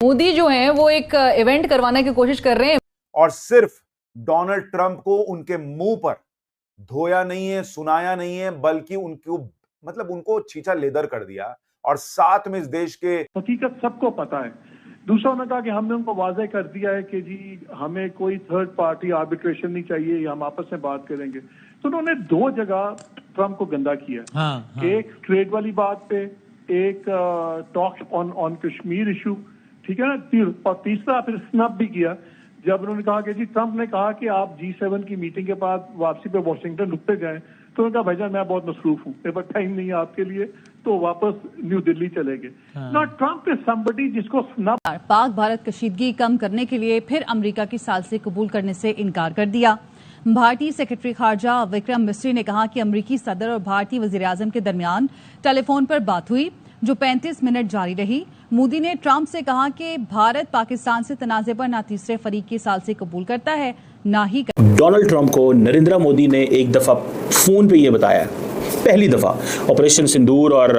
मोदी जो है वो एक इवेंट करवाने की कोशिश कर रहे हैं और सिर्फ डोनाल्ड ट्रंप को उनके मुंह पर धोया नहीं है, सुनाया नहीं है, बल्कि उनको मतलब उनको छीछा लेदर कर दिया। और साथ में इस देश के हकीकत सबको पता है। दूसरा उन्होंने कहा कि हमने उनको वाज़ेह कर दिया है कि जी हमें कोई थर्ड पार्टी आर्बिट्रेशन नहीं चाहिए, हम आपस में बात करेंगे। तो उन्होंने दो जगह ट्रंप को गंदा किया। हाँ। एक ट्रेड वाली बात पे, एक टॉक ऑन कश्मीर इशू, ठीक है ना, और तीसरा फिर स्नब भी किया जब उन्होंने कहा कि जी ट्रंप ने कहा कि आप G7 की मीटिंग के बाद वापसी पे वॉशिंगटन रुकते जाएं। तो उन्होंने कहा भाईजान मैं बहुत मसरूफ हूँ, मेरे पास टाइम नहीं है आपके लिए, तो वापस न्यू दिल्ली चले गए। नॉट ट्रंप इज समबडी जिसको स्नब। पाक भारत कशीदगी कम करने के लिए फिर अमेरिका की साजिश कबूल करने से इनकार कर दिया। भारतीय सेक्रेटरी खारजा विक्रम मिस्री ने कहा कि अमेरिकी सदर और भारतीय वजीर-ए-आजम के दरमियान टेलीफोन पर बात हुई जो 35 मिनट जारी रही। मोदी ने ट्रंप से कहा कि भारत पाकिस्तान से तनाज़े पर ना तीसरे फरीक की साजिश कबूल करता है ना ही डोनाल्ड ट्रंप को नरेंद्र मोदी ने एक दफा फोन पे ये बताया, पहली दफा ऑपरेशन सिंदूर और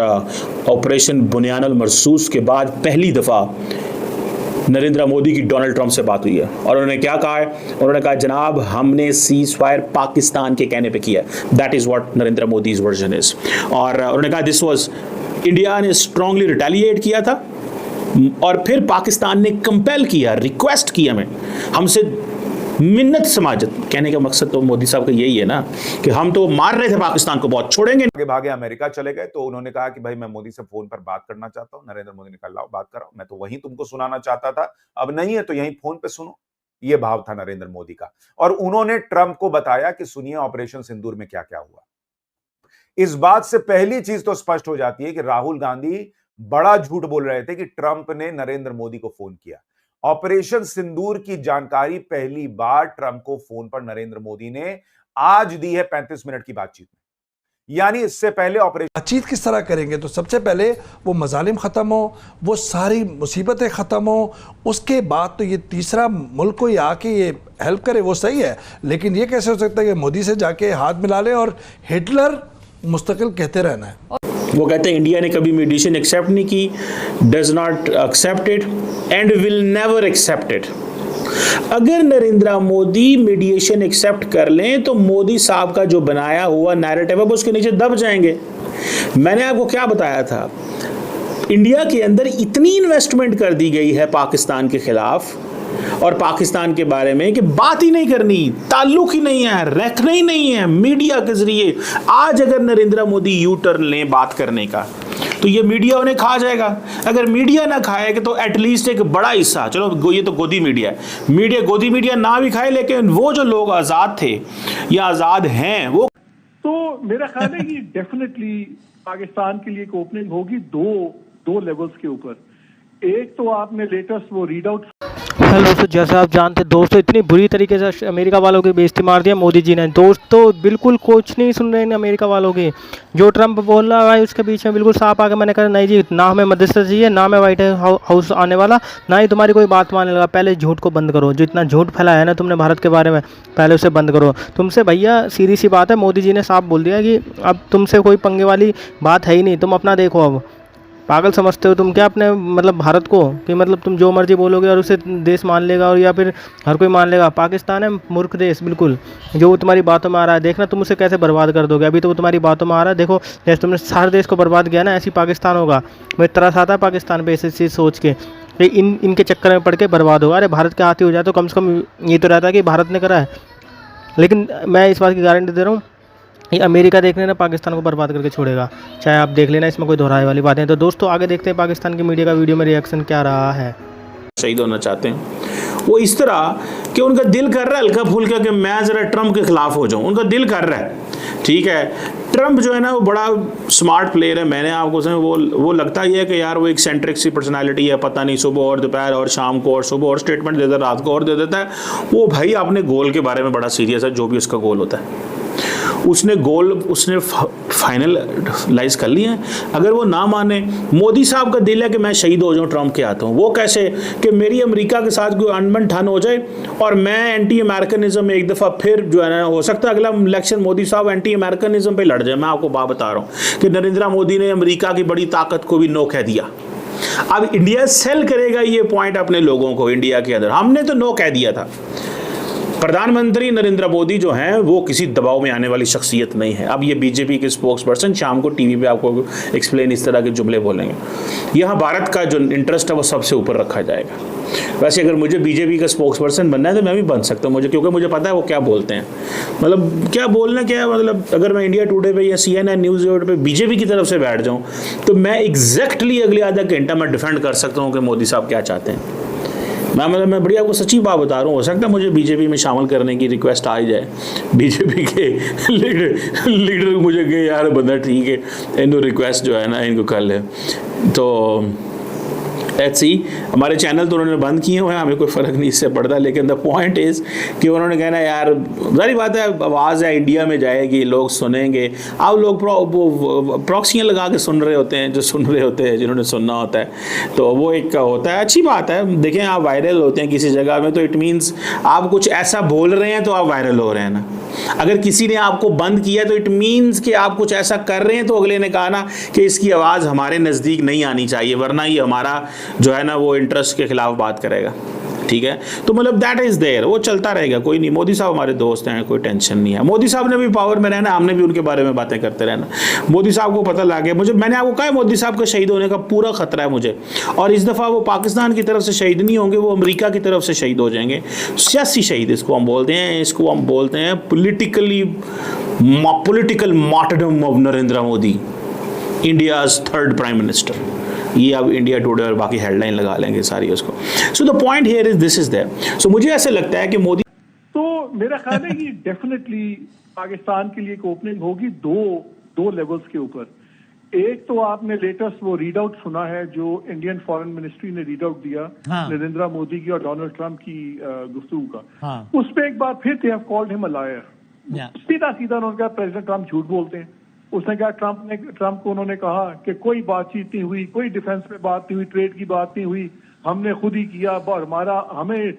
ऑपरेशन बुनियानुल मरसूस के बाद पहली दफा नरेंद्र मोदी की डोनाल्ड ट्रंप से बात हुई है। और उन्होंने क्या कहा है? उन्होंने कहा जनाब हमने सीज फायर पाकिस्तान के कहने पे किया। That is what Narendra Modi's version is. और उन्होंने कहा दिस वाज इंडिया ने स्ट्रांगली रिटेलिएट किया था और फिर पाकिस्तान ने कंपेल किया, रिक्वेस्ट किया हमसे मिन्नत समाजत। कहने का मकसद तो मोदी साहब का यही है ना कि हम तो मार रहे थे पाकिस्तान को, बहुत छोड़ेंगे। आगे भागे अमेरिका चले गए तो उन्होंने कहा कि भाई मैं मोदी से फोन पर बात करना चाहता हूं। नरेंद्र मोदी ने कहा लाओ बात कराओ, मैं तो वहीं तुमको सुनाना चाहता था, अब नहीं है तो यहीं फोन पे सुनो। ये भाव था नरेंद्र मोदी का। और उन्होंने ट्रंप को बताया कि सुनिए ऑपरेशन सिंदूर में क्या क्या हुआ। इस बात से पहली चीज तो स्पष्ट हो जाती है कि राहुल गांधी बड़ा झूठ बोल रहे थे कि ट्रंप ने नरेंद्र मोदी को फोन किया। ऑपरेशन सिंदूर की जानकारी पहली बार ट्रंप को फोन पर नरेंद्र मोदी ने आज दी है 35 मिनट की बातचीत में। यानी इससे पहले ऑपरेशन बातचीत किस तरह करेंगे तो सबसे पहले वो मजालिम खत्म हो, वो सारी मुसीबतें खत्म हो, उसके बाद तो ये तीसरा मुल्क को आके ये हेल्प करे वो सही है। लेकिन ये कैसे हो सकता है कि मोदी से जाके हाथ मिला ले और हिटलर मुस्तकिल कहते रहना है। वो कहते हैं इंडिया ने कभी मीडिएशन एक्सेप्ट नहीं की, does not accept it and will never accept it. अगर नरेंद्र मोदी मीडिएशन एक्सेप्ट कर लें तो मोदी साहब का जो बनाया हुआ नैरेटिव है वो उसके नीचे दब जाएंगे। मैंने आपको क्या बताया था, इंडिया के अंदर इतनी इन्वेस्टमेंट कर दी गई है पाकिस्तान के खिलाफ और पाकिस्तान के बारे में कि बात ही नहीं करनी, ताल्लुक ही नहीं है, रखना ही नहीं है मीडिया के जरिए। आज अगर नरेंद्र मोदी यू टर्न लें बात करने का तो ये मीडिया उन्हें खा जाएगा। अगर मीडिया ना खाएगा तो एटलीस्ट एक बड़ा हिस्सा, चलो ये तो गोदी मीडिया है, गोदी मीडिया ना भी खाए, लेकिन वो जो लोग आजाद थे या आजाद हैं वो। तो मेरा ख्याल है कि डेफिनेटली पाकिस्तान के लिए एक ओपनिंग होगी दो लेवल्स के ऊपर। एक तो आपने लेटेस्ट वो रीड आउट। हेलो दोस्तों, जैसे आप जानते हैं दोस्तों इतनी बुरी तरीके से अमेरिका वालों की बेइज्जती मार दिया मोदी जी ने। दोस्तों बिल्कुल कुछ नहीं सुन रहे हैं अमेरिका वालों की। जो ट्रंप बोल रहा है उसके बीच में बिल्कुल साफ आके मैंने कहा नहीं जी, ना हमें मध्यस्थता चाहिए, ना मैं व्हाइट हाउस आने वाला, ना ही तुम्हारी कोई बात मानने लगा। पहले झूठ को बंद करो, जो इतना झूठ फैलाया है ना तुमने भारत के बारे में, पहले उसे बंद करो। तुमसे भैया सीधी सी बात है, मोदी जी ने साफ बोल दिया कि अब तुमसे कोई पंगे वाली बात है ही नहीं, तुम अपना देखो। अब पागल समझते हो तुम क्या अपने मतलब भारत को कि मतलब तुम जो मर्जी बोलोगे और उसे देश मान लेगा और या फिर हर कोई मान लेगा। पाकिस्तान है मूर्ख देश बिल्कुल, जो तुम्हारी बातों में आ रहा है। देखना तुम उसे कैसे बर्बाद कर दोगे। अभी तो वो तुम्हारी बातों में आ रहा है, देखो जैसे तुमने सारे देश को बर्बाद किया ना, ऐसी पाकिस्तान होगा। मुझे तरस आता है पाकिस्तान पे ऐसी चीज़ सोच के इनके चक्कर में पड़ के बर्बाद होगा। अरे भारत के हाथ ही हो जाए तो कम से कम ये तो रहता है कि भारत ने करा है। लेकिन मैं इस बात की गारंटी दे रहा हूँ, ये अमेरिका देखने ना पाकिस्तान को बर्बाद करके छोड़ेगा, चाहे आप देख लेना, इसमें कोई दोहराए वाली बात है। तो दोस्तों आगे देखते हैं पाकिस्तान की मीडिया का वीडियो में रिएक्शन क्या रहा है। शहीद होना चाहते हैं वो इस तरह कि उनका दिल कर रहा है हल्का फुल्का कि मैं ज़रा ट्रंप के खिलाफ हो जाऊं, उनका दिल कर रहा है। ठीक है, ट्रंप जो है ना वो बड़ा स्मार्ट प्लेयर है। मैंने आपको समझ वो लगता ही है कि यार वो एक सेंट्रिक सी पर्सनालिटी है, पता नहीं सुबह और दोपहर और शाम को और सुबह और स्टेटमेंट देता है, रात को और दे देता है। वो भाई अपने गोल के बारे में बड़ा सीरियस है, जो भी उसका गोल होता है। उसने गोल उसने फाइनलाइज कर लिया है। अगर वो ना माने, मोदी साहब का दिल है कि मैं शहीद हो जाऊं ट्रंप के हाथों। वो कैसे कि मेरी अमेरिका के साथ कोई अनबन ठन हो जाए और मैं एंटी अमेरिकनिज्म एक दफ़ा फिर जो है ना, हो सकता है अगला इलेक्शन मोदी साहब एंटी अमेरिकनिज्म पे लड़ जाए। मैं आपको बात बता रहा हूँ कि नरेंद्र मोदी ने अमेरिका की बड़ी ताकत को भी नो कह दिया। अब इंडिया सेल करेगा ये पॉइंट अपने लोगों को इंडिया के अंदर। हमने तो नो कह दिया था। प्रधानमंत्री नरेंद्र मोदी जो हैं वो किसी दबाव में आने वाली शख्सियत नहीं है। अब ये बीजेपी के स्पोक्स पर्सन शाम को टीवी पे आपको एक्सप्लेन इस तरह के जुमले बोलेंगे। यहाँ भारत का जो इंटरेस्ट है वो सबसे ऊपर रखा जाएगा। वैसे अगर मुझे बीजेपी का स्पोक्स पर्सन बनना है तो मैं भी बन सकता हूँ, क्योंकि मुझे पता है वो क्या बोलते हैं, मतलब क्या बोलना क्या है। मतलब अगर मैं इंडिया टुडे पे या CNN न्यूज़ पे बीजेपी की तरफ से बैठ जाऊँ तो मैं एग्जैक्टली अगले आधा घंटा मैं डिफेंड कर सकता हूँ कि मोदी साहब क्या चाहते हैं। मैं बढ़िया आपको सच्ची बात बता रहा हूँ। हो सकता है मुझे बीजेपी में शामिल करने की रिक्वेस्ट आ ही जाए, बीजेपी के लीडर मुझे कहे यार बंदा ठीक है, इनको रिक्वेस्ट जो है ना इनको कर ले। तो लेट्स सी, हमारे चैनल तो उन्होंने बंद किए हुए हैं, हमें कोई फ़र्क नहीं इससे पड़ता, लेकिन द पॉइंट इज़ कि उन्होंने कहना यार सारी बात है, आवाज़ है इंडिया में जाएगी, लोग सुनेंगे। अब लोग प्रॉक्सियाँ लगा के सुन रहे होते हैं, जो सुन रहे होते हैं जिन्होंने सुनना होता है, तो वो एक होता है। अच्छी बात है, देखें आप वायरल होते हैं किसी जगह में तो इट मीन्स आप कुछ ऐसा बोल रहे हैं तो आप वायरल हो रहे हैं ना। अगर किसी ने आपको बंद किया तो इट मीन्स कि आप कुछ ऐसा कर रहे हैं तो अगले ने कहा ना कि इसकी आवाज़ हमारे नज़दीक नहीं आनी चाहिए, वरना ये हमारा जो है ना वो इंटरेस्ट के खिलाफ बात करेगा। ठीक है, तो मतलब दैट इज़ देयर, वो चलता रहेगा, कोई नहीं। मोदी साहब हमारे दोस्त हैं, कोई टेंशन नहीं है। मोदी साहब ने भी पावर में रहना, हमने भी उनके बारे में बातें करते रहना। मोदी साहब को पता लग गया, मैंने आपको कहा मोदी साहब के शहीद होने का पूरा खतरा है मुझे, और इस दफ़ा वो पाकिस्तान की तरफ से शहीद नहीं होंगे, वो अमेरिका की तरफ से शहीद हो जाएंगे। सियासी शहीद इसको हम बोलते हैं, इसको हम बोलते हैं political martyrdom of Narendra Modi, India's third prime minister. ये अब इंडिया टुडे और बाकी हेडलाइन लगा लेंगे सारी उसको। So the point here is this is there. So मुझे ऐसे लगता है कि मोदी, तो मेरा ख्याल है कि डेफिनेटली पाकिस्तान के लिए एक ओपनिंग होगी दो लेवल्स के ऊपर। एक तो आपने लेटेस्ट वो रीड आउट सुना है जो इंडियन फॉरेन मिनिस्ट्री ने रीड आउट दिया नरेंद्र मोदी की और डोनाल्ड ट्रंप की गुफ्तगू का। उसमें एक बार फिर they have called him a liar. सीधा उन्होंने कहा प्रेसिडेंट ट्रंप झूठ बोलते हैं। उसने कहा ट्रंप को उन्होंने कहा कि कोई बातचीत नहीं हुई, कोई डिफेंस में बात नहीं हुई, ट्रेड की बात नहीं हुई, हमने खुद ही किया। हमें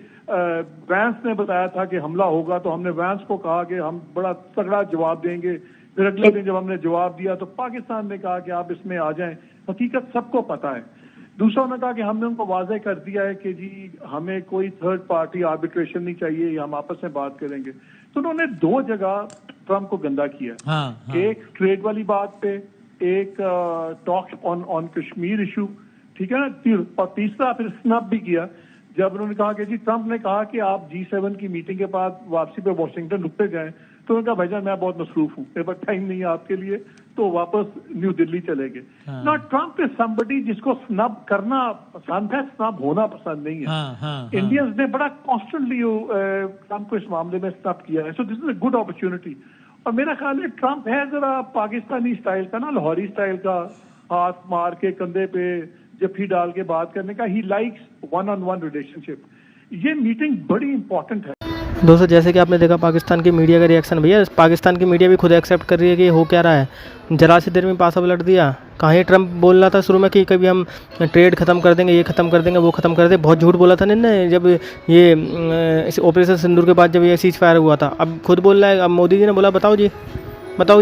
वैंस ने बताया था कि हमला होगा, तो हमने वैंस को कहा कि हम बड़ा तगड़ा जवाब देंगे। फिर अगले दिन जब हमने जवाब दिया तो पाकिस्तान ने कहा कि आप इसमें आ जाएं। हकीकत सबको पता है। दूसरा उन्होंने कहा कि हमने उनको वाज़ेह कर दिया है कि जी हमें कोई थर्ड पार्टी आर्बिट्रेशन नहीं चाहिए, हम आपस में बात करेंगे। तो उन्होंने दो जगह ट्रंप को गंदा किया। एक ट्रेड वाली बात पे, एक टॉक्स ऑन कश्मीर इशू, ठीक है ना, और तीसरा फिर स्नब भी किया जब उन्होंने कहा कि जी ट्रंप ने कहा कि आप G7 की मीटिंग के बाद वापसी पे वॉशिंगटन रुकते जाएं। तो उन्होंने कहा भाईजान मैं बहुत मसरूफ हूँ, मेरे पास टाइम नहीं है आपके लिए, तो वापस न्यू दिल्ली चले गए। ना ट्रंप इज समबडी जिसको स्नब करना पसंद है, स्नब होना पसंद नहीं है। इंडियंस ने बड़ा कॉन्स्टेंटली ट्रंप को इस मामले में स्नब किया है। So this is a good opportunity. और मेरा ख्याल है ट्रंप है जरा पाकिस्तानी स्टाइल का ना, लाहौरी स्टाइल का, हाथ मार के कंधे पे जफ्फी डाल के बात करने का। He likes one on one relationship. ये मीटिंग बड़ी इंपॉर्टेंट है। दोस्तों जैसे कि आपने देखा पाकिस्तान की मीडिया का रिएक्शन, भैया पाकिस्तान की मीडिया भी खुद एक्सेप्ट कर रही है कि हो क्या रहा है। जरा सी देर में पासा पलट दिया। कहीं ट्रंप बोल रहा था शुरू में कि कभी हम ट्रेड ख़त्म कर देंगे, ये ख़त्म कर देंगे, वो ख़त्म कर देंगे। बहुत झूठ बोला था ने जब ये ऑपरेशन सिंदूर के बाद जब ये सीज फायर हुआ था। अब खुद बोल रहा है, अब मोदी जी ने बोला बताओ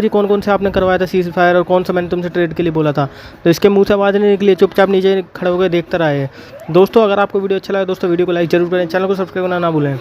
जी कौन कौन से आपने करवाया था सीज फायर और कौन सा मैंने तुमसे ट्रेड के लिए बोला था। तो इसके मुंह से आवाज़ नहीं निकली, चुपचाप नीचे खड़े होकर देखते रहे। दोस्तों अगर आपको वीडियो अच्छा लगा दोस्तों वीडियो को लाइक जरूर करें, चैनल को सब्सक्राइब करना ना भूलें।